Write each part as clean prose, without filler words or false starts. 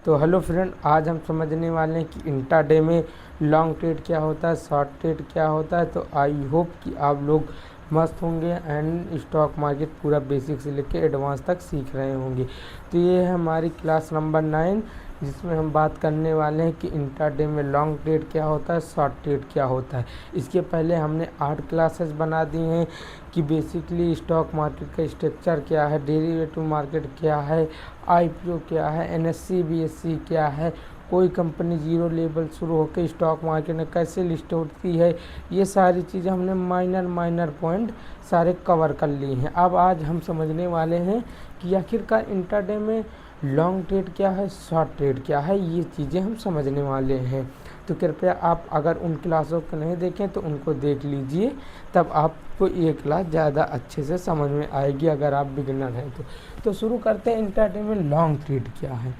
तो hello friend, आज हम समझने वाले हैं कि इंट्राडे में लॉन्ग ट्रेड क्या होता है, शॉर्ट ट्रेड क्या होता है। तो आई होप कि आप लोग मस्त होंगे एंड स्टॉक मार्केट पूरा बेसिक से लेकर एडवांस तक सीख रहे होंगे। तो ये है हमारी क्लास नंबर 9, जिसमें हम बात करने वाले हैं कि इंट्राडे में लॉन्ग ट्रेड क्या होता है, शॉर्ट ट्रेड क्या होता है। इसके पहले हमने 8 क्लासेस बना दी हैं कि बेसिकली स्टॉक मार्केट का स्ट्रक्चर क्या है, डेरिवेटिव मार्केट क्या है, आईपीओ क्या है, एनएससी बीएससी क्या है, कोई कंपनी जीरो लेवल शुरू होकर स्टॉक मार्केट में कैसे लिस्ट होती है। ये सारी चीज़ें हमने माइनर पॉइंट सारे कवर कर ली हैं। अब आज हम समझने वाले हैं कि आखिरकार इंट्राडे में लॉन्ग ट्रेड क्या है, शॉर्ट ट्रेड क्या है, ये चीज़ें हम समझने वाले हैं। तो कृपया आप अगर उन क्लासों को नहीं देखें तो उनको देख लीजिए, तब आपको ये क्लास ज़्यादा अच्छे से समझ में आएगी अगर आप बिगिनर हैं तो शुरू करते हैं। इंट्राडे में लॉन्ग ट्रेड क्या है।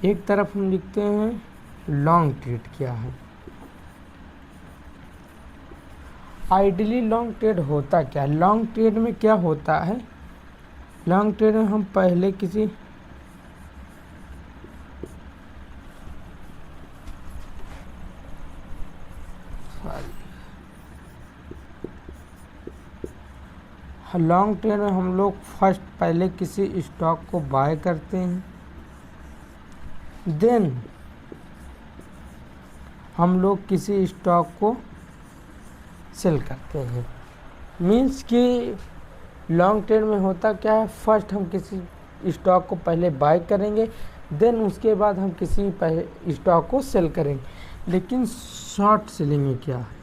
एक तरफ हम लिखते हैं लॉन्ग ट्रेड क्या है। आइडियली लॉन्ग ट्रेड होता क्या है, लॉन्ग ट्रेड में क्या होता है। लॉन्ग ट्रेड में हम पहले किसी लॉन्ग ट्रेड में हम लोग फर्स्ट पहले किसी स्टॉक को बाय करते हैं, देन हम लोग किसी स्टॉक को सेल करते हैं। मीन्स कि लॉन्ग ट्रेड में होता क्या है, फर्स्ट हम किसी स्टॉक को पहले बाय करेंगे, देन उसके बाद हम किसी स्टॉक को सेल करेंगे। लेकिन शॉर्ट सेलिंग में क्या है,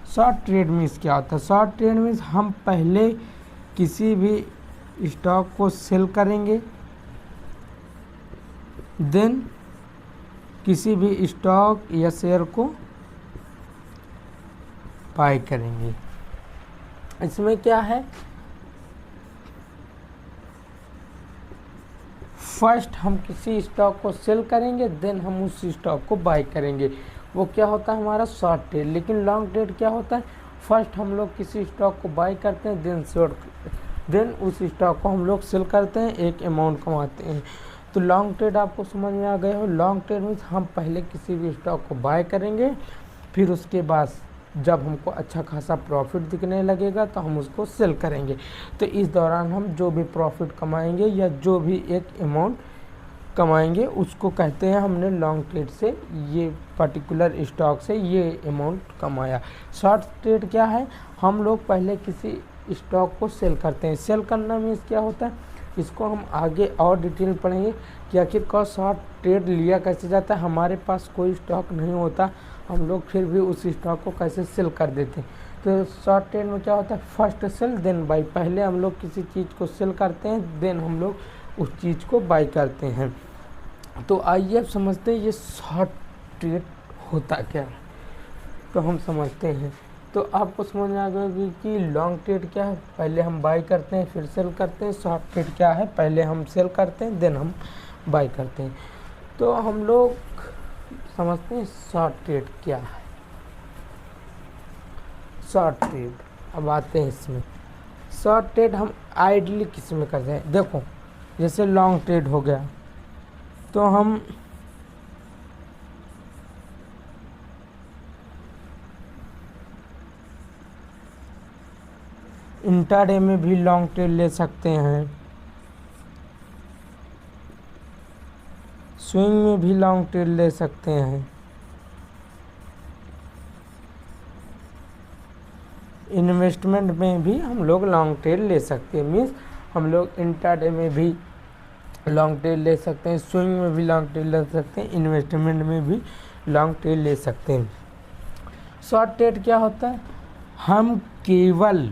शॉर्ट ट्रेड मीन्स क्या होता है। शॉर्ट ट्रेड मीन्स हम पहले किसी भी स्टॉक को सेल करेंगे, देन किसी भी स्टॉक या शेयर को बाय करेंगे। इसमें क्या है, फर्स्ट हम किसी स्टॉक को सेल करेंगे, देन हम उस स्टॉक को बाय करेंगे। वो क्या होता है हमारा शॉर्ट ट्रेड। लेकिन लॉन्ग ट्रेड क्या होता है, फर्स्ट हम लोग किसी स्टॉक को बाय करते हैं, देन उस स्टॉक को हम लोग सेल करते हैं, एक अमाउंट कमाते हैं। तो लॉन्ग ट्रेड आपको समझ में आ गया हो। लॉन्ग ट्रेड मीन्स हम पहले किसी भी स्टॉक को बाय करेंगे, फिर उसके बाद जब हमको अच्छा खासा प्रॉफिट दिखने लगेगा तो हम उसको सेल करेंगे। तो इस दौरान हम जो भी प्रॉफिट कमाएंगे या जो भी एक अमाउंट कमाएंगे उसको कहते हैं हमने लॉन्ग ट्रेड से ये पर्टिकुलर स्टॉक से ये अमाउंट कमाया। शॉर्ट ट्रेड क्या है, हम लोग पहले किसी स्टॉक को सेल करते हैं। सेल करना मीन्स क्या होता है, इसको हम आगे और डिटेल पढ़ेंगे कि आखिरकार शॉर्ट ट्रेड लिया कैसे जाता है। हमारे पास कोई स्टॉक नहीं होता, हम लोग फिर भी उस स्टॉक को कैसे सेल कर देते हैं। तो शॉर्ट ट्रेड में क्या होता है, फर्स्ट सेल देन बाई। पहले हम लोग किसी चीज़ को सेल करते हैं, देन हम लोग उस चीज़ को बाई करते हैं। तो आइए अब समझते हैं ये शॉर्ट ट्रेड होता क्या है। तो हम समझते हैं, तो आपको समझ में आ गया कि लॉन्ग ट्रेड क्या है, पहले हम बाय करते हैं फिर सेल करते हैं। शॉर्ट ट्रेड क्या है, पहले हम सेल करते हैं देन हम बाय करते हैं। तो हम लोग समझते हैं शॉर्ट ट्रेड क्या है। शॉर्ट ट्रेड, अब आते हैं इसमें। शॉर्ट ट्रेड हम आइडली किस में करते हैं, देखो जैसे लॉन्ग ट्रेड हो गया तो हम इंट्राडे में भी लॉन्ग ट्रेड ले सकते हैं, स्विंग में भी लॉन्ग ट्रेड ले सकते हैं, इन्वेस्टमेंट में भी हम लोग लॉन्ग ट्रेड ले सकते हैं। मीन्स हम लोग इंट्राडे में भी लॉन्ग ट्रेड ले सकते हैं, स्विंग में भी लॉन्ग ट्रेड ले सकते हैं, इन्वेस्टमेंट में भी लॉन्ग ट्रेड ले सकते हैं। शॉर्ट ट्रेड क्या होता है, हम केवल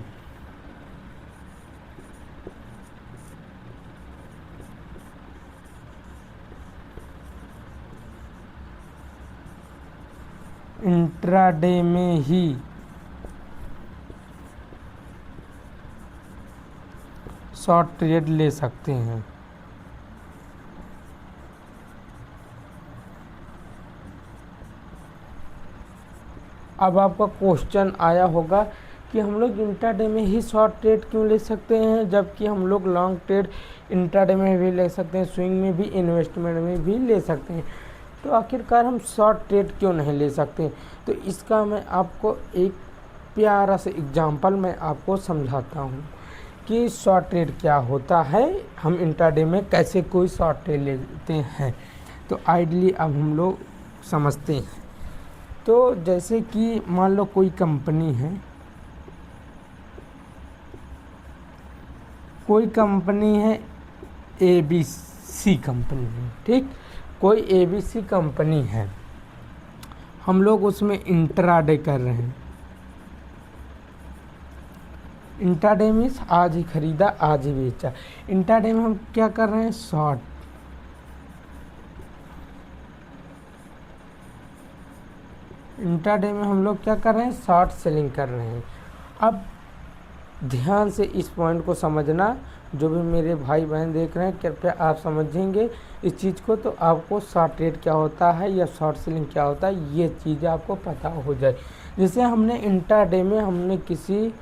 इंट्राडे में ही शॉर्ट ट्रेड ले सकते हैं। अब आपका क्वेश्चन आया होगा कि हम लोग इंट्राडे में ही शॉर्ट ट्रेड क्यों ले सकते हैं, जबकि हम लोग लॉन्ग ट्रेड इंट्राडे में भी ले सकते हैं, स्विंग में भी, इन्वेस्टमेंट में भी ले सकते हैं। तो आखिरकार हम शॉर्ट ट्रेड क्यों नहीं ले सकते? तो इसका मैं आपको एक प्यारा सा एग्जांपल मैं आपको समझाता हूँ कि शॉर्ट ट्रेड क्या होता है, हम इंट्राडे में कैसे कोई शॉर्ट ट्रेड लेते हैं। तो आइडियली अब हम लोग समझते हैं। तो जैसे कि मान लो कोई कंपनी है, कोई कंपनी है ABC कंपनी है, ठीक, कोई ABC कंपनी है, हम लोग उसमें इंट्राडे कर रहे हैं। इंट्राडे मीन्स आज ही खरीदा आज ही बेचा। इंट्राडे में हम क्या कर रहे हैं? शॉर्ट। इंट्राडे में हम लोग क्या कर रहे हैं? शॉर्ट सेलिंग कर रहे हैं। अब ध्यान से इस पॉइंट को समझना, जो भी मेरे भाई बहन देख रहे हैं कृपया आप समझेंगे इस चीज़ को, तो आपको शॉर्ट ट्रेड क्या होता है या शॉर्ट सेलिंग क्या होता है ये चीज़ें आपको पता हो जाए। जैसे हमने इंट्राडे में हमने किसी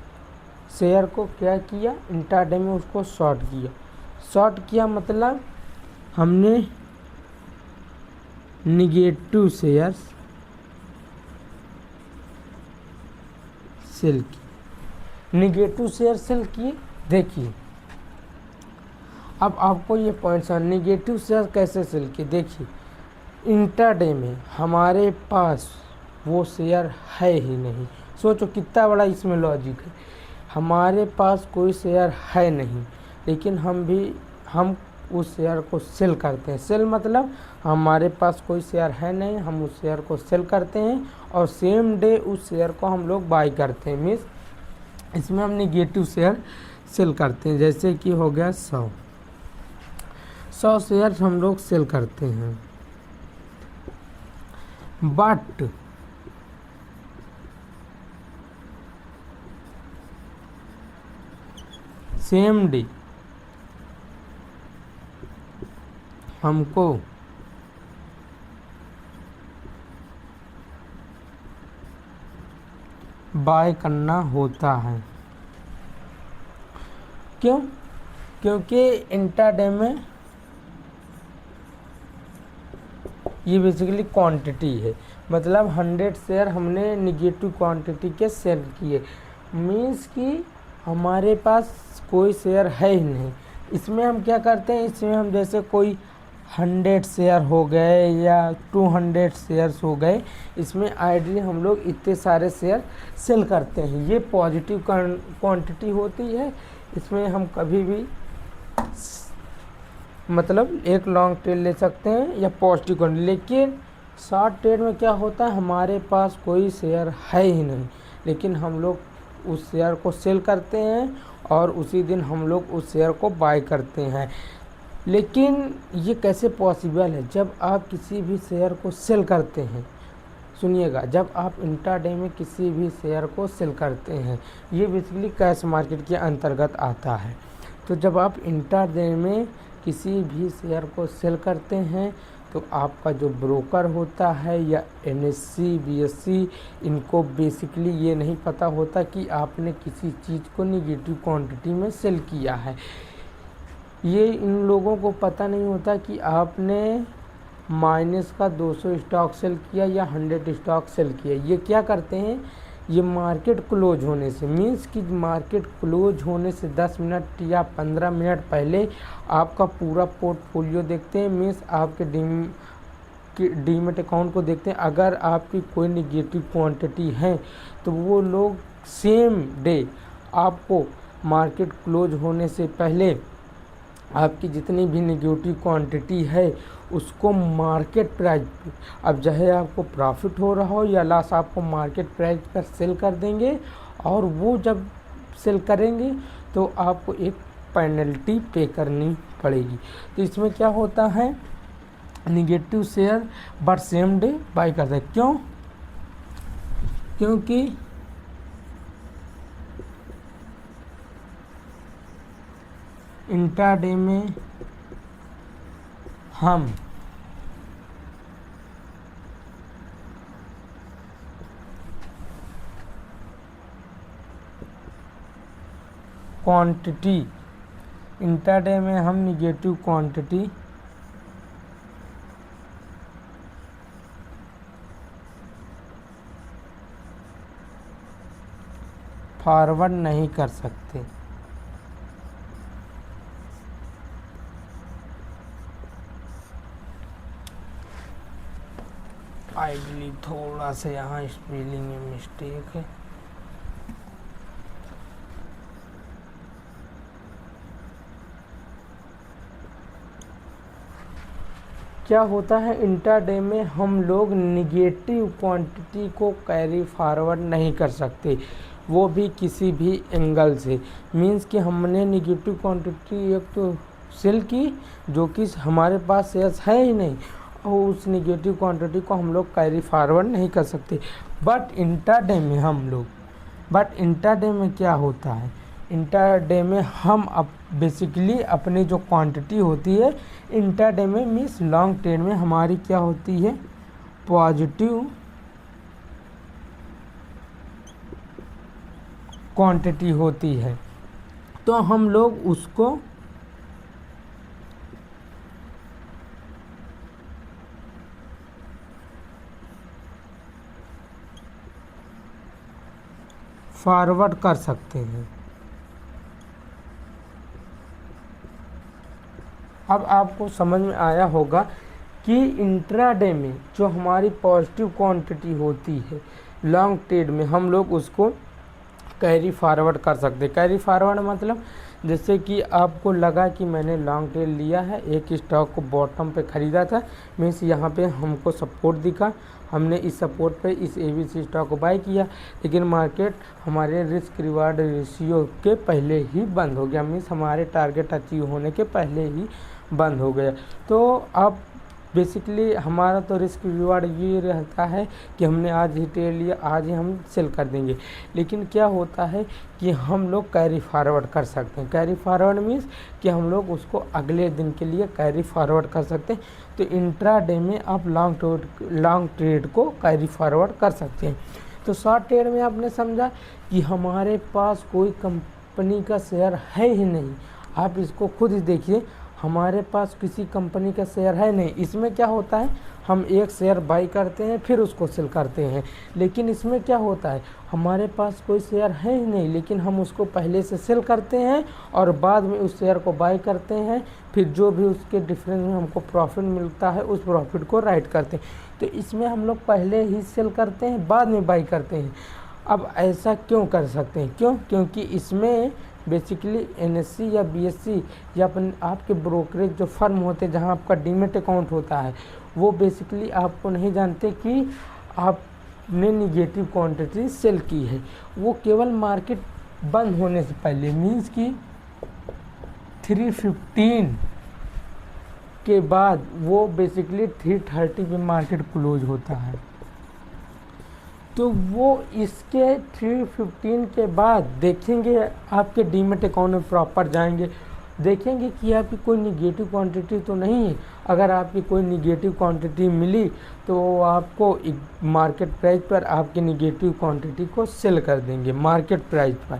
शेयर को क्या किया? इंट्राडे में उसको शॉर्ट किया। शॉर्ट किया मतलब हमने निगेटिव शेयर्स सेल किए, निगेटिव शेयर सेल किए। देखिए अब आपको ये पॉइंट समझ, निगेटिव शेयर कैसे सेल किए। देखिए इंट्राडे में हमारे पास वो शेयर है ही नहीं। सोचो कितना बड़ा इसमें लॉजिक है। हमारे पास कोई शेयर है नहीं, लेकिन हम उस शेयर को सेल करते हैं। सेल मतलब हमारे पास कोई शेयर है नहीं, हम उस शेयर को सेल करते हैं और सेम डे उस शेयर को हम लोग बाई करते हैं। मीन्स इसमें हम निगेटिव शेयर सेल करते हैं। जैसे कि हो गया 100 शेयर हम लोग सेल करते हैं, बट सेम डे हमको बाय करना होता है। क्यों? क्योंकि इंट्राडे में ये बेसिकली क्वांटिटी है, मतलब 100 शेयर हमने निगेटिव क्वांटिटी के सेल किए। मीन्स कि हमारे पास कोई शेयर है ही नहीं। इसमें हम क्या करते हैं? इसमें हम जैसे कोई 100 शेयर हो गए या 200 शेयर्स हो गए, इसमें आइडियली हम लोग इतने सारे शेयर सेल करते हैं। ये पॉजिटिव क्वांटिटी होती है। इसमें हम कभी भी मतलब एक लॉन्ग ट्रेड ले सकते हैं या पॉजिटिव क्वांटिटी। लेकिन शॉर्ट ट्रेड में क्या होता है? हमारे पास कोई शेयर है ही नहीं, लेकिन हम लोग उस शेयर को सेल करते हैं और उसी दिन हम लोग उस शेयर को बाय करते हैं। लेकिन ये कैसे पॉसिबल है? जब आप किसी भी शेयर को सेल करते हैं, सुनिएगा, जब आप इंट्राडे में किसी भी शेयर को सेल करते हैं, ये बेसिकली कैश मार्केट के अंतर्गत आता है। तो जब आप इंट्राडे में किसी भी शेयर को सेल करते हैं तो आपका जो ब्रोकर होता है या NSE BSE, इनको बेसिकली ये नहीं पता होता कि आपने किसी चीज़ को निगेटिव क्वांटिटी में सेल किया है। ये इन लोगों को पता नहीं होता कि आपने माइनस का 200 स्टॉक सेल किया या 100 स्टॉक सेल किया। ये क्या करते हैं? ये मार्केट क्लोज होने से, मीन्स कि मार्केट क्लोज होने से 10 मिनट या 15 मिनट पहले आपका पूरा पोर्टफोलियो देखते हैं। मीन्स आपके डीमेट अकाउंट को देखते हैं। अगर आपकी कोई निगेटिव क्वांटिटी है तो वो लोग सेम डे आपको मार्केट क्लोज होने से पहले आपकी जितनी भी निगेटिव क्वांटिटी है उसको मार्केट प्राइस पे, अब चाहे आपको प्रॉफिट हो रहा हो या लॉस, आपको मार्केट प्राइस पर सेल कर देंगे। और वो जब सेल करेंगे तो आपको एक पेनल्टी पे करनी पड़ेगी। तो इसमें क्या होता है? Negative share but same day buy करते हैं। क्यों? क्योंकि इंट्राडे में हम क्वांटिटी, इंट्राडे में हम निगेटिव क्वांटिटी फॉरवर्ड नहीं कर सकते। आई बिलीव थोड़ा सा यहाँ स्पेलिंग में मिस्टेक है। क्या होता है, इंट्राडे में हम लोग निगेटिव क्वांटिटी को कैरी फॉरवर्ड नहीं कर सकते, वो भी किसी भी एंगल से। मींस कि हमने निगेटिव क्वांटिटी एक तो सेल की जो कि हमारे पास शेयर्स है ही नहीं, और उस निगेटिव क्वांटिटी को हम लोग कैरी फॉरवर्ड नहीं कर सकते। बट इंट्राडे में क्या होता है, इंट्राडे में हम बेसिकली अपनी जो क्वांटिटी होती है इंट्राडे में, मीन्स लॉन्ग ट्रेड में हमारी क्या होती है, पॉजिटिव क्वांटिटी होती है, तो हम लोग उसको फॉरवर्ड कर सकते हैं। अब आपको समझ में आया होगा कि इंट्राडे में जो हमारी पॉजिटिव क्वांटिटी होती है लॉन्ग ट्रेड में, हम लोग उसको कैरी फॉरवर्ड कर सकते हैं। कैरी फॉरवर्ड मतलब जैसे कि आपको लगा कि मैंने लॉन्ग ट्रेड लिया है, एक स्टॉक को बॉटम पे ख़रीदा था, मीन्स यहाँ पे हमको सपोर्ट दिखा, हमने इस सपोर्ट पे इस ABC स्टॉक को बाय किया, लेकिन मार्केट हमारे रिस्क रिवार्ड रेशियो के पहले ही बंद हो गया, मीन्स हमारे टारगेट अचीव होने के पहले ही बंद हो गया। तो अब बेसिकली हमारा तो रिस्क रिवार्ड ये रहता है कि हमने आज ही ट्रेड लिया, आज ही हम सेल कर देंगे, लेकिन क्या होता है कि हम लोग कैरी फॉरवर्ड कर सकते हैं। कैरी फॉरवर्ड मीन्स कि हम लोग उसको अगले दिन के लिए कैरी फॉरवर्ड कर सकते हैं। तो इंट्राडे में आप लॉन्ग ट्रेड को कैरी फॉरवर्ड कर सकते हैं। तो शॉर्ट ट्रेड में आपने समझा कि हमारे पास कोई कंपनी का शेयर है ही नहीं, आप इसको खुद ही देखिए, हमारे पास किसी कंपनी का शेयर है नहीं। इसमें क्या होता है, हम एक शेयर बाई करते हैं फिर उसको सेल करते हैं, लेकिन इसमें क्या होता है, हमारे पास कोई शेयर है ही नहीं, लेकिन हम उसको पहले से सेल करते हैं और बाद में उस शेयर को बाई करते हैं, फिर जो भी उसके डिफरेंस में हमको प्रॉफिट मिलता है उस प्रॉफिट को राइट करते हैं। तो इसमें हम लोग पहले ही सेल करते हैं, बाद में बाई करते हैं। अब ऐसा क्यों कर सकते हैं, क्योंकि इसमें बेसिकली NSE या BSE या आपके ब्रोकरेज जो फर्म होते हैं जहां आपका डीमेट अकाउंट होता है, वो बेसिकली आपको नहीं जानते कि आपने निगेटिव क्वांटिटी सेल की है। वो केवल मार्केट बंद होने से पहले, मींस कि 315 के बाद, वो बेसिकली 330 पे मार्केट क्लोज होता है, तो वो इसके 315 के बाद देखेंगे, आपके डीमेट अकाउंट में प्रॉपर जाएंगे, देखेंगे कि आपकी कोई निगेटिव क्वांटिटी तो नहीं है। अगर आपकी कोई निगेटिव क्वांटिटी मिली तो आपको मार्केट प्राइस पर आपकी निगेटिव क्वांटिटी को सेल कर देंगे मार्केट प्राइस पर,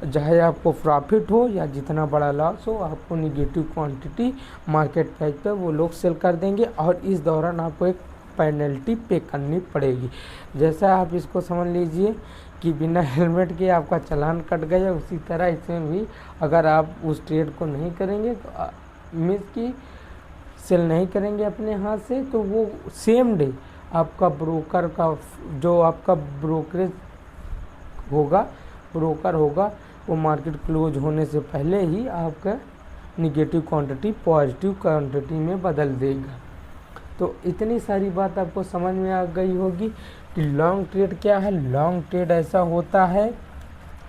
चाहे आपको प्रॉफिट हो या जितना बड़ा लॉस हो, आपको निगेटिव क्वांटिटी मार्केट प्राइस पर वो लोग सेल कर देंगे, और इस दौरान आपको एक पेनल्टी पे करनी पड़ेगी। जैसा आप इसको समझ लीजिए कि बिना हेलमेट के आपका चालान कट गया, उसी तरह इसमें भी अगर आप उस ट्रेड को नहीं करेंगे, तो मीन्स की सेल नहीं करेंगे अपने हाथ से, तो वो सेम डे आपका ब्रोकर का जो आपका ब्रोकर होगा वो मार्केट क्लोज होने से पहले ही आपका निगेटिव क्वांटिटी पॉजिटिव क्वांटिटी में बदल देगा। तो इतनी सारी बात आपको समझ में आ गई होगी कि लॉन्ग ट्रेड क्या है। लॉन्ग ट्रेड ऐसा होता है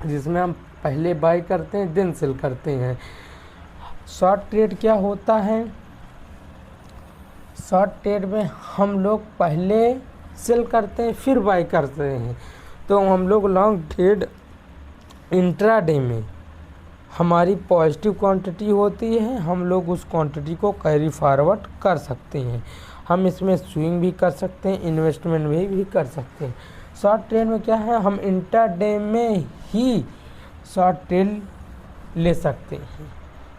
जिसमें हम पहले बाय करते हैं देन सेल करते हैं। शॉर्ट ट्रेड क्या होता है, शॉर्ट ट्रेड में हम लोग पहले सेल करते हैं फिर बाय करते हैं। तो हम लोग लॉन्ग ट्रेड इंट्राडे में हमारी पॉजिटिव क्वांटिटी होती है, हम लोग उस क्वांटिटी को कैरी फॉरवर्ड कर सकते हैं। हम इसमें स्विंग भी कर सकते हैं, इन्वेस्टमेंट भी कर सकते हैं। शॉर्ट ट्रेड में क्या है, हम इंट्राडे में ही शॉर्ट ट्रेड ले सकते हैं।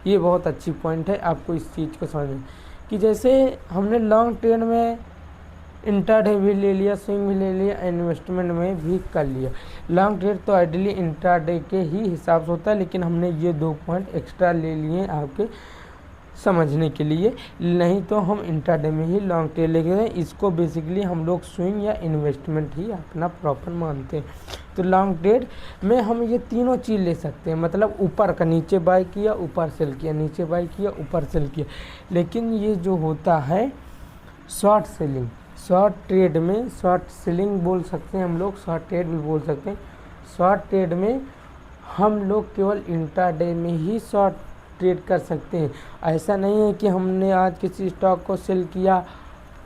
ये बहुत अच्छी पॉइंट है आपको इस चीज़ को समझना कि जैसे हमने लॉन्ग ट्रेड में इंट्राडे भी ले लिया, स्विंग भी ले लिया, इन्वेस्टमेंट में भी कर लिया। लॉन्ग ट्रेड तो आइडियली इंट्राडे के ही हिसाब से होता है, लेकिन हमने ये 2 पॉइंट एक्स्ट्रा ले लिए आपके समझने के लिए, नहीं तो हम इंट्राडे में ही लॉन्ग ट्रेड लेके गए। इसको बेसिकली हम लोग स्विंग या इन्वेस्टमेंट ही अपना प्रॉपर मानते हैं। तो लॉन्ग ट्रेड में हम ये तीनों चीज़ ले सकते हैं, मतलब ऊपर का नीचे बाय किया, ऊपर सेल किया, नीचे बाय किया, ऊपर सेल किया। लेकिन ये जो होता है शॉर्ट सेलिंग, शॉर्ट ट्रेड में, शॉर्ट सेलिंग बोल सकते हैं हम लोग, शॉर्ट ट्रेड भी बोल सकते हैं। शॉर्ट ट्रेड में हम लोग केवल इंट्राडे में ही शॉर्ट ट्रेड कर सकते हैं। ऐसा नहीं है कि हमने आज किसी स्टॉक को सेल किया,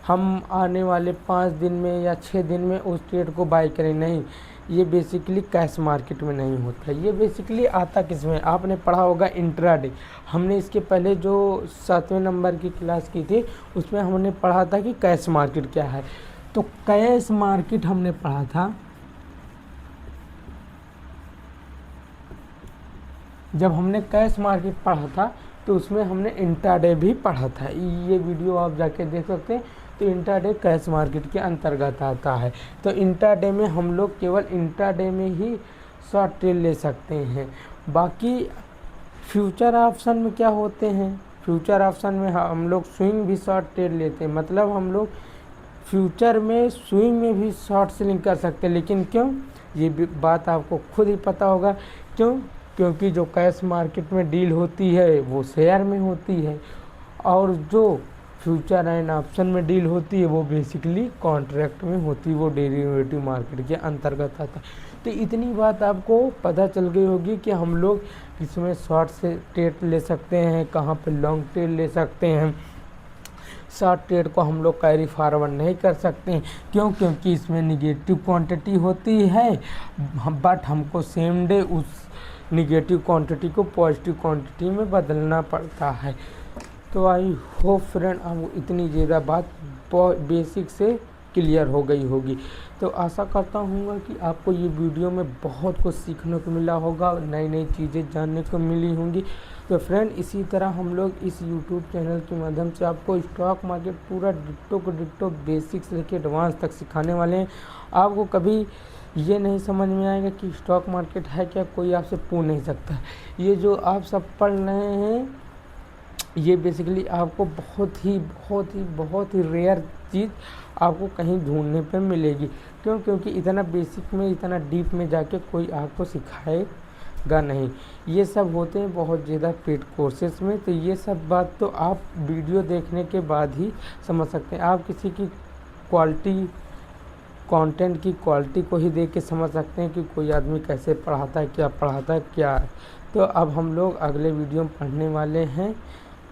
हम आने वाले 5 दिन में या 6 दिन में उस ट्रेड को बाय करें, नहीं। ये बेसिकली कैश मार्केट में नहीं होता। ये बेसिकली आता किस में, आपने पढ़ा होगा इंट्राडे। हमने इसके पहले जो 7वें नंबर की क्लास की थी उसमें हमने पढ़ा था कि कैश मार्केट क्या है। तो कैश मार्केट हमने पढ़ा था, जब हमने कैश मार्केट पढ़ा था तो उसमें हमने इंट्राडे भी पढ़ा था। ये वीडियो आप जाके देख सकते हैं। तो इंट्राडे कैश मार्केट के अंतर्गत आता है। तो इंट्राडे में हम लोग केवल इंट्राडे में ही शॉर्ट ट्रेड ले सकते हैं। बाकी फ्यूचर ऑप्शन में क्या होते हैं, फ्यूचर ऑप्शन में हम लोग स्विंग भी शॉर्ट ट्रेड लेते हैं, मतलब हम लोग फ्यूचर में स्विंग में भी शॉर्ट सेलिंग कर सकते हैं। लेकिन क्यों, ये बात आपको खुद ही पता होगा क्यों, क्योंकि जो कैश मार्केट में डील होती है वो शेयर में होती है, और जो फ्यूचर एंड ऑप्शन में डील होती है वो बेसिकली कॉन्ट्रैक्ट में होती है, वो डेरिवेटिव मार्केट के अंतर्गत आता है। तो इतनी बात आपको पता चल गई होगी कि हम लोग किसमें शॉर्ट से ट्रेड ले सकते हैं, कहाँ पे लॉन्ग ट्रेड ले सकते हैं। शॉर्ट ट्रेड को हम लोग कैरी फॉरवर्ड नहीं कर सकते हैं, क्यों, क्योंकि इसमें निगेटिव क्वांटिटी होती है, बट हमको सेम डे उस निगेटिव क्वांटिटी को पॉजिटिव क्वांटिटी में बदलना पड़ता है। तो आई होप फ्रेंड आपको इतनी ज़्यादा बात बेसिक से क्लियर हो गई होगी। तो आशा करता हूँ कि आपको ये वीडियो में बहुत कुछ सीखने को मिला होगा, नई नई चीज़ें जानने को मिली होंगी। तो फ्रेंड इसी तरह हम लोग इस यूट्यूब चैनल के माध्यम से आपको स्टॉक मार्केट पूरा डिट्टो को डिट्टो बेसिक से लेकर एडवांस तक सिखाने वाले हैं। आपको कभी ये नहीं समझ में आएगा कि स्टॉक मार्केट है क्या, कोई आपसे पूछ नहीं सकता। ये जो आप सब पढ़ रहे हैं ये बेसिकली आपको बहुत ही रेयर चीज़ आपको कहीं ढूंढने पे मिलेगी। क्यों, क्योंकि इतना बेसिक में, इतना डीप में जाके कोई आपको सिखाएगा नहीं। ये सब होते हैं बहुत ज़्यादा पेड कोर्सेज में। तो ये सब बात तो आप वीडियो देखने के बाद ही समझ सकते हैं। आप किसी की क्वालिटी, कंटेंट की क्वालिटी को ही देख के समझ सकते हैं कि कोई आदमी कैसे पढ़ाता है, क्या पढ़ाता है, क्या। तो अब हम लोग अगले वीडियो में पढ़ने वाले हैं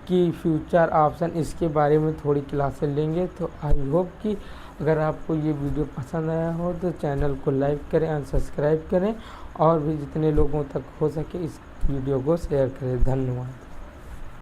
कि फ्यूचर ऑप्शन, इसके बारे में थोड़ी क्लासें लेंगे। तो आई होप कि अगर आपको ये वीडियो पसंद आया हो तो चैनल को लाइक करें और सब्सक्राइब करें, और भी जितने लोगों तक हो सके इस वीडियो को शेयर करें। धन्यवाद।